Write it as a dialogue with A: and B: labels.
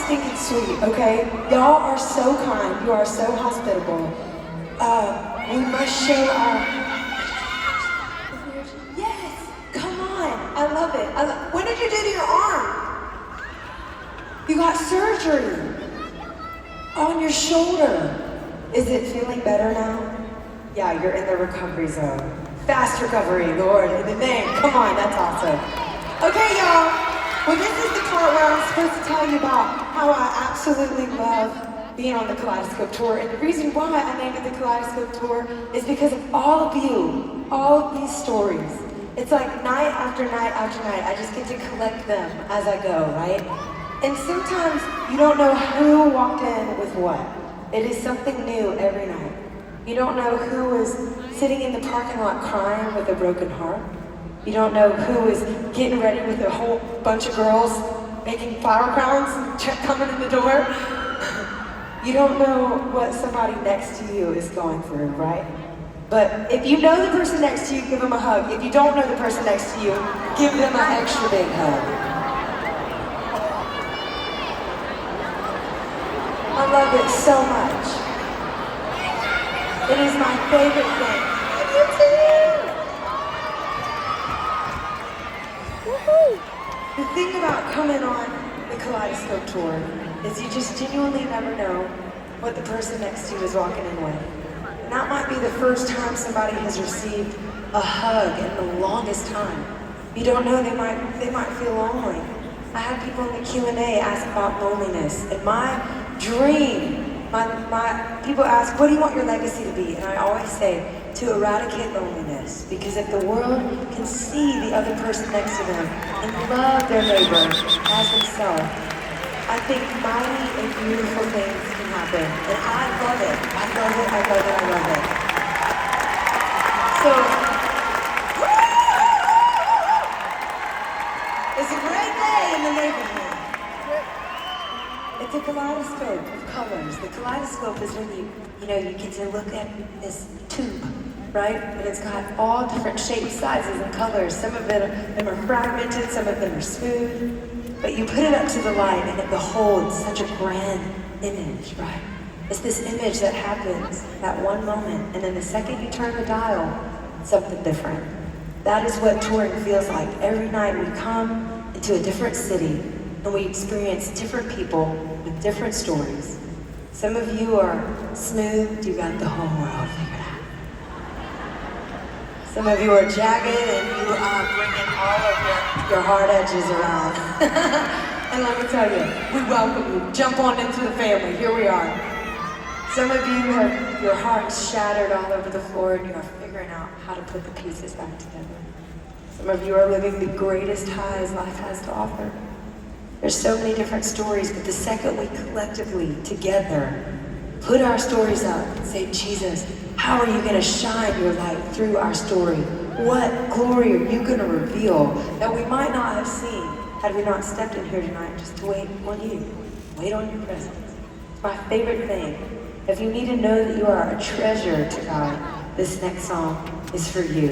A: stinking sweet, okay? Y'all are so kind. You are so hospitable. We must show our... Yes, come on. I love it. What did you do to your arm? You got surgery on your shoulder. Is it feeling better now? Yeah, you're in the recovery zone. Fast recovery, Lord, in the name. Come on, that's awesome. Okay, y'all. Well, this is the part where I'm supposed to tell you about how I absolutely love being on the Kaleidoscope Tour. And the reason why I named it the Kaleidoscope Tour is because of all of you, all of these stories. It's like night after night after night, I just get to collect them as I go, right? And sometimes you don't know who walked in with what. It is something new every night. You don't know who was sitting in the parking lot crying with a broken heart. You don't know who was getting ready with a whole bunch of girls making flower crowns coming in the door. You don't know what somebody next to you is going through, right? But if you know the person next to you, give them a hug. If you don't know the person next to you, give them an extra big hug. I love it so much. It is my favorite thing. You too! Woohoo! The thing about coming on the Kaleidoscope Tour is you just genuinely never know what the person next to you is walking in with. And that might be the first time somebody has received a hug in the longest time. You don't know, they might feel lonely. I had people in the Q&A ask about loneliness, and my dream, my people ask, what do you want your legacy to be? And I always say, to eradicate loneliness, because if the world can see the other person next to them and love their neighbor as themselves, I think mighty and beautiful things can happen. And I love it. I love it, I love it, I love it. So, it's a great day in the neighborhood. It's a kaleidoscope of colors. The kaleidoscope is when you get to look at this tube, right? And it's got all different shapes, sizes, and colors. Some of them are fragmented, some of them are smooth. But you put it up to the light and it beholds such a grand image, right? It's this image that happens that one moment, and then the second you turn the dial, something different. That is what touring feels like. Every night we come into a different city and we experience different people with different stories. Some of you are smooth, you got the whole world figured out. Some of you are jagged and you are bringing all of your hard edges around. And let me tell you, we welcome you. Jump on into the family, here we are. Some of you have your hearts shattered all over the floor and you are figuring out how to put the pieces back together. Some of you are living the greatest highs life has to offer. There's so many different stories, but the second we collectively, together, put our stories up and say, Jesus, how are you going to shine your light through our story? What glory are you going to reveal that we might not have seen had we not stepped in here tonight just to wait on you, wait on your presence? It's my favorite thing. If you need to know that you are a treasure to God, this next song is for you.